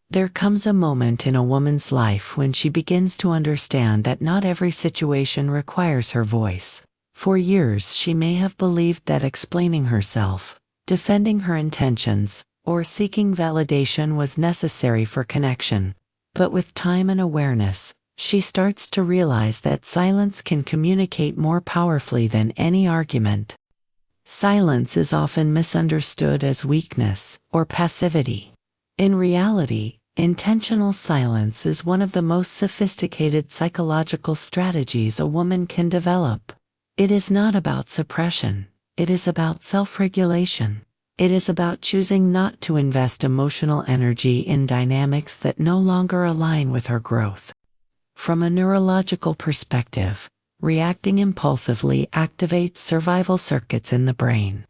There comes a moment in a woman's life when she begins to understand that not every situation requires her voice. For years she may have believed that explaining herself, defending her intentions, or seeking validation was necessary for connection. But with time and awareness, she starts to realize that silence can communicate more powerfully than any argument. Silence is often misunderstood as weakness or passivity. In reality, intentional silence is one of the most sophisticated psychological strategies a woman can develop. It is not about suppression. It is about self-regulation. It is about choosing not to invest emotional energy in dynamics that no longer align with her growth. From a neurological perspective, reacting impulsively activates survival circuits in the brain.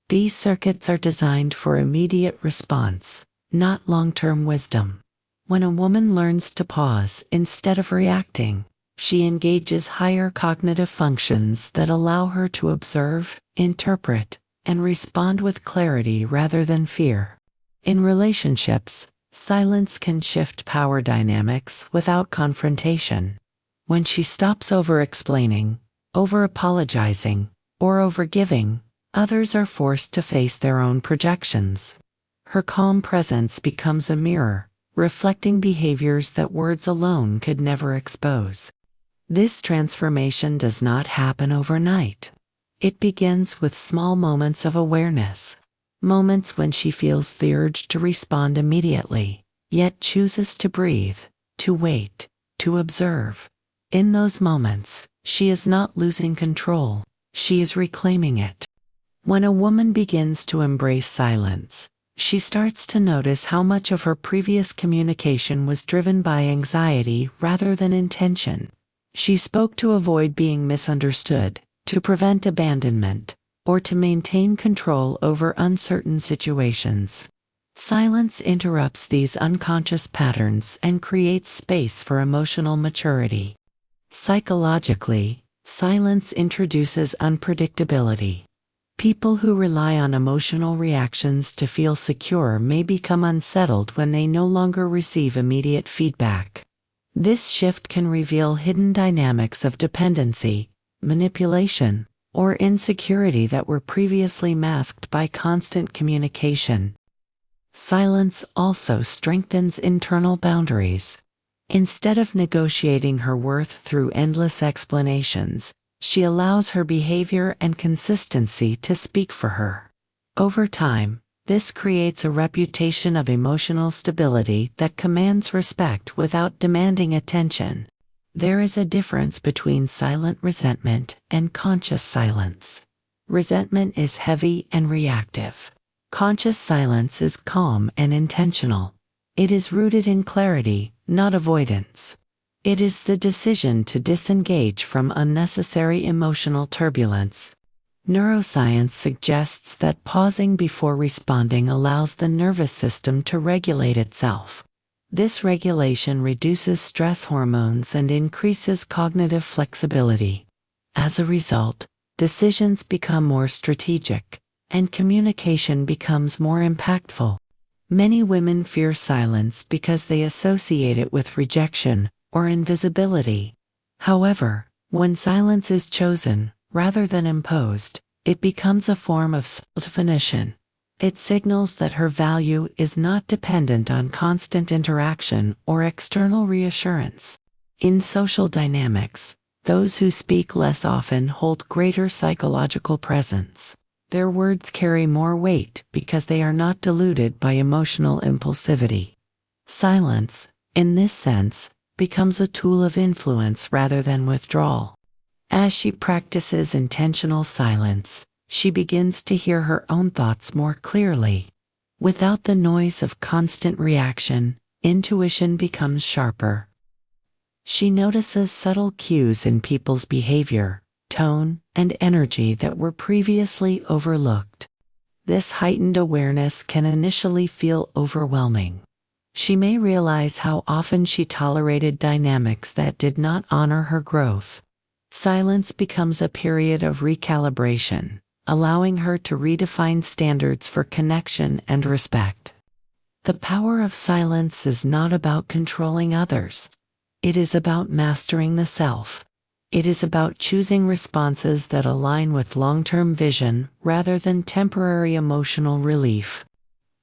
These circuits are designed for immediate response, not long-term wisdom. When a woman learns to pause instead of reacting, she engages higher cognitive functions that allow her to observe, interpret, and respond with clarity rather than fear. In relationships, silence can shift power dynamics without confrontation. When she stops over-explaining, over-apologizing, or over-giving, others are forced to face their own projections. Her calm presence becomes a mirror, reflecting behaviors that words alone could never expose. This transformation does not happen overnight. It begins with small moments of awareness, moments when she feels the urge to respond immediately, yet chooses to breathe, to wait, to observe. In those moments, she is not losing control, she is reclaiming it. When a woman begins to embrace silence, she starts to notice how much of her previous communication was driven by anxiety rather than intention. She spoke to avoid being misunderstood, to prevent abandonment, or to maintain control over uncertain situations. Silence interrupts these unconscious patterns and creates space for emotional maturity. Psychologically, silence introduces unpredictability. People who rely on emotional reactions to feel secure may become unsettled when they no longer receive immediate feedback. This shift can reveal hidden dynamics of dependency, manipulation, or insecurity that were previously masked by constant communication. Silence also strengthens internal boundaries. Instead of negotiating her worth through endless explanations, she allows her behavior and consistency to speak for her. Over time, this creates a reputation of emotional stability that commands respect without demanding attention. There is a difference between silent resentment and conscious silence. Resentment is heavy and reactive. Conscious silence is calm and intentional. It is rooted in clarity, not avoidance. It is the decision to disengage from unnecessary emotional turbulence. Neuroscience suggests that pausing before responding allows the nervous system to regulate itself. This regulation reduces stress hormones and increases cognitive flexibility. As a result, decisions become more strategic, and communication becomes more impactful. Many women fear silence because they associate it with rejection or invisibility. However, when silence is chosen, rather than imposed, it becomes a form of self-definition. It signals that her value is not dependent on constant interaction or external reassurance. In social dynamics, those who speak less often hold greater psychological presence. Their words carry more weight because they are not diluted by emotional impulsivity. Silence, in this sense, becomes a tool of influence rather than withdrawal. As she practices intentional silence, she begins to hear her own thoughts more clearly. Without the noise of constant reaction, intuition becomes sharper. She notices subtle cues in people's behavior, tone, and energy that were previously overlooked. This heightened awareness can initially feel overwhelming. She may realize how often she tolerated dynamics that did not honor her growth. Silence becomes a period of recalibration, allowing her to redefine standards for connection and respect. The power of silence is not about controlling others. It is about mastering the self. It is about choosing responses that align with long-term vision rather than temporary emotional relief.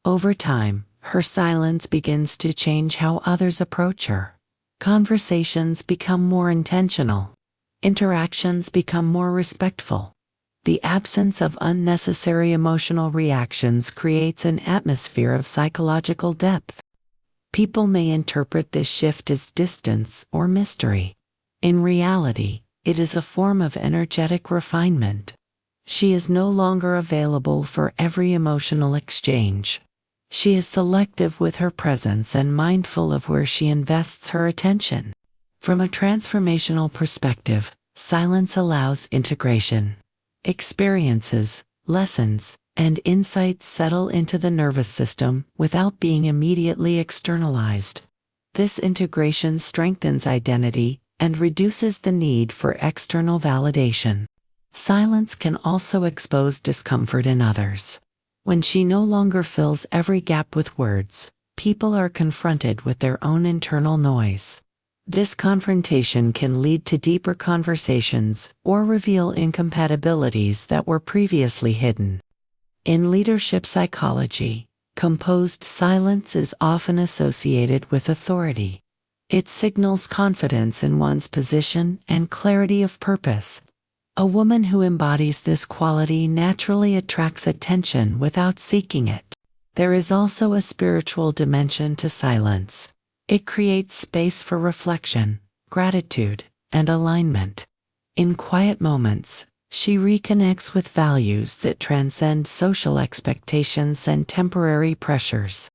Over time, her silence begins to change how others approach her. Conversations become more intentional. Interactions become more respectful. The absence of unnecessary emotional reactions creates an atmosphere of psychological depth. People may interpret this shift as distance or mystery. In reality, it is a form of energetic refinement. She is no longer available for every emotional exchange. She is selective with her presence and mindful of where she invests her attention. From a transformational perspective, silence allows integration. Experiences, lessons, and insights settle into the nervous system without being immediately externalized. This integration strengthens identity and reduces the need for external validation. Silence can also expose discomfort in others. When she no longer fills every gap with words, people are confronted with their own internal noise. This confrontation can lead to deeper conversations or reveal incompatibilities that were previously hidden. In leadership psychology, composed silence is often associated with authority. It signals confidence in one's position and clarity of purpose. A woman who embodies this quality naturally attracts attention without seeking it. There is also a spiritual dimension to silence. It creates space for reflection, gratitude, and alignment. In quiet moments, she reconnects with values that transcend social expectations and temporary pressures.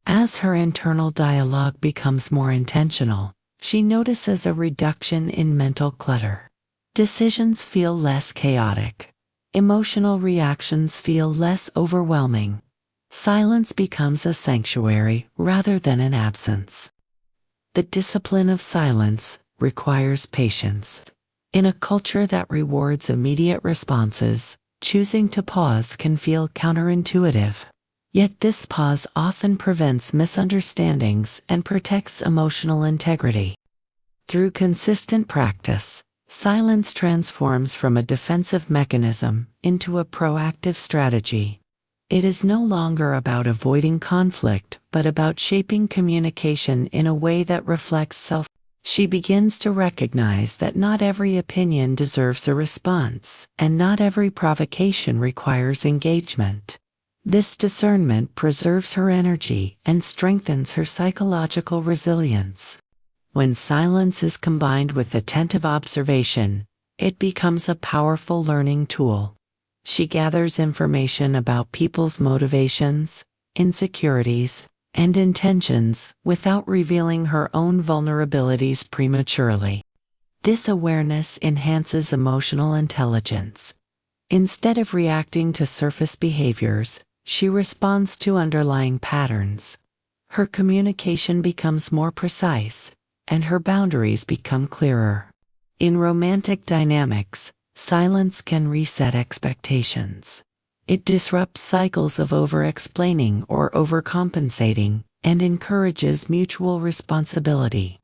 As her internal dialogue becomes more intentional, she notices a reduction in mental clutter. Decisions feel less chaotic. Emotional reactions feel less overwhelming. Silence becomes a sanctuary rather than an absence. The discipline of silence requires patience. In a culture that rewards immediate responses, choosing to pause can feel counterintuitive. Yet this pause often prevents misunderstandings and protects emotional integrity. Through consistent practice, silence transforms from a defensive mechanism into a proactive strategy. It is no longer about avoiding conflict, but about shaping communication in a way that reflects self. She begins to recognize that not every opinion deserves a response, and not every provocation requires engagement. This discernment preserves her energy and strengthens her psychological resilience. When silence is combined with attentive observation, it becomes a powerful learning tool. She gathers information about people's motivations, insecurities, and intentions without revealing her own vulnerabilities prematurely. This awareness enhances emotional intelligence. Instead of reacting to surface behaviors, she responds to underlying patterns. Her communication becomes more precise, and her boundaries become clearer. In romantic dynamics, silence can reset expectations. It disrupts cycles of over-explaining or overcompensating and encourages mutual responsibility.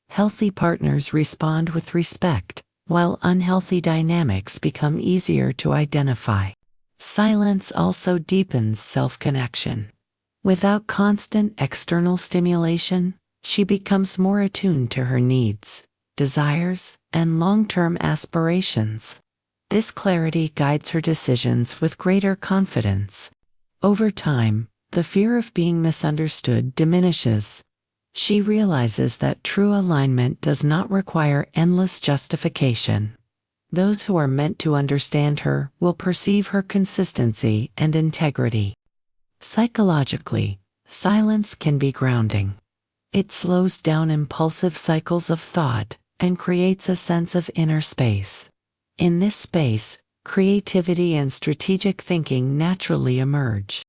Healthy partners respond with respect, while unhealthy dynamics become easier to identify. Silence also deepens self-connection. Without constant external stimulation, she becomes more attuned to her needs, desires, and long-term aspirations. This clarity guides her decisions with greater confidence. Over time, the fear of being misunderstood diminishes. She realizes that true alignment does not require endless justification. Those who are meant to understand her will perceive her consistency and integrity. Psychologically, silence can be grounding. It slows down impulsive cycles of thought and creates a sense of inner space. In this space, creativity and strategic thinking naturally emerge.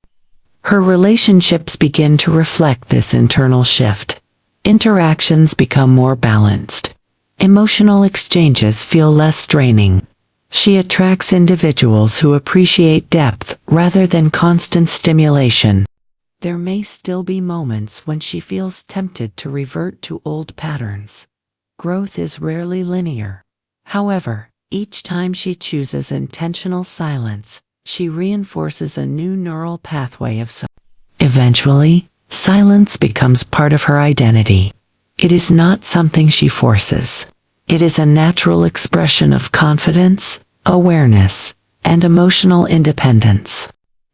Her relationships begin to reflect this internal shift. Interactions become more balanced. Emotional exchanges feel less draining. She attracts individuals who appreciate depth rather than constant stimulation. There may still be moments when she feels tempted to revert to old patterns. Growth is rarely linear. However, each time she chooses intentional silence, she reinforces a new neural pathway of silence. Eventually, silence becomes part of her identity. It is not something she forces. It is a natural expression of confidence, awareness, and emotional independence.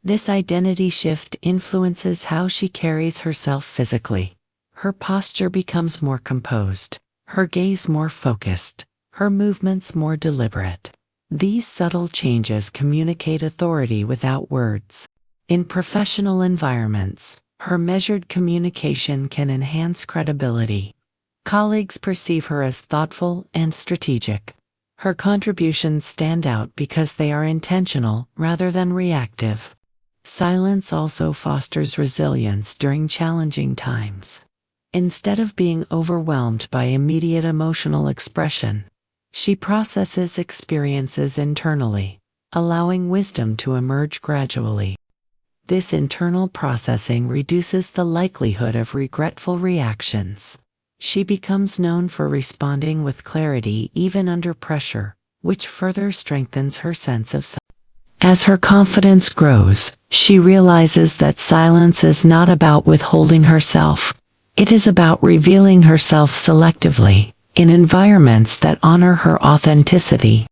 This identity shift influences how she carries herself physically. Her posture becomes more composed, her gaze more focused, her movements more deliberate. These subtle changes communicate authority without words. In professional environments, her measured communication can enhance credibility. Colleagues perceive her as thoughtful and strategic. Her contributions stand out because they are intentional rather than reactive. Silence also fosters resilience during challenging times. Instead of being overwhelmed by immediate emotional expression, she processes experiences internally, allowing wisdom to emerge gradually. This internal processing reduces the likelihood of regretful reactions. She becomes known for responding with clarity even under pressure, which further strengthens her sense of self. As her confidence grows, she realizes that silence is not about withholding herself. It is about revealing herself selectively, in environments that honor her authenticity.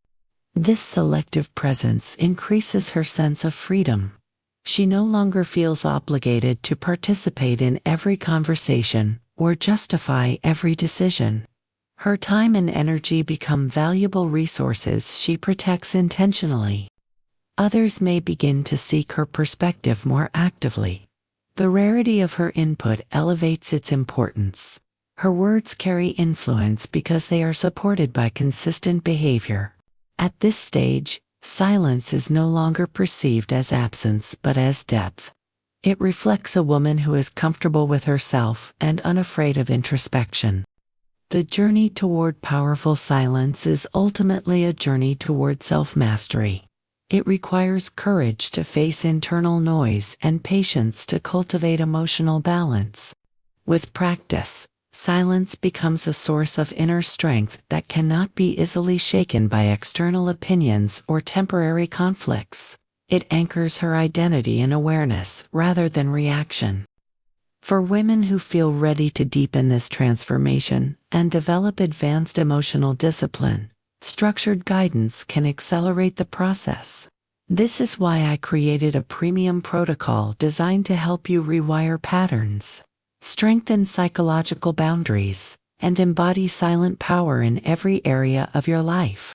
This selective presence increases her sense of freedom. She no longer feels obligated to participate in every conversation or justify every decision. Her time and energy become valuable resources she protects intentionally. Others may begin to seek her perspective more actively. The rarity of her input elevates its importance. Her words carry influence because they are supported by consistent behavior. At this stage, silence is no longer perceived as absence but as depth. It reflects a woman who is comfortable with herself and unafraid of introspection. The journey toward powerful silence is ultimately a journey toward self-mastery. It requires courage to face internal noise and patience to cultivate emotional balance. With practice, silence becomes a source of inner strength that cannot be easily shaken by external opinions or temporary conflicts. It anchors her identity in awareness rather than reaction. For women who feel ready to deepen this transformation and develop advanced emotional discipline, structured guidance can accelerate the process. This is why I created a premium protocol designed to help you rewire patterns, strengthen psychological boundaries, and embody silent power in every area of your life.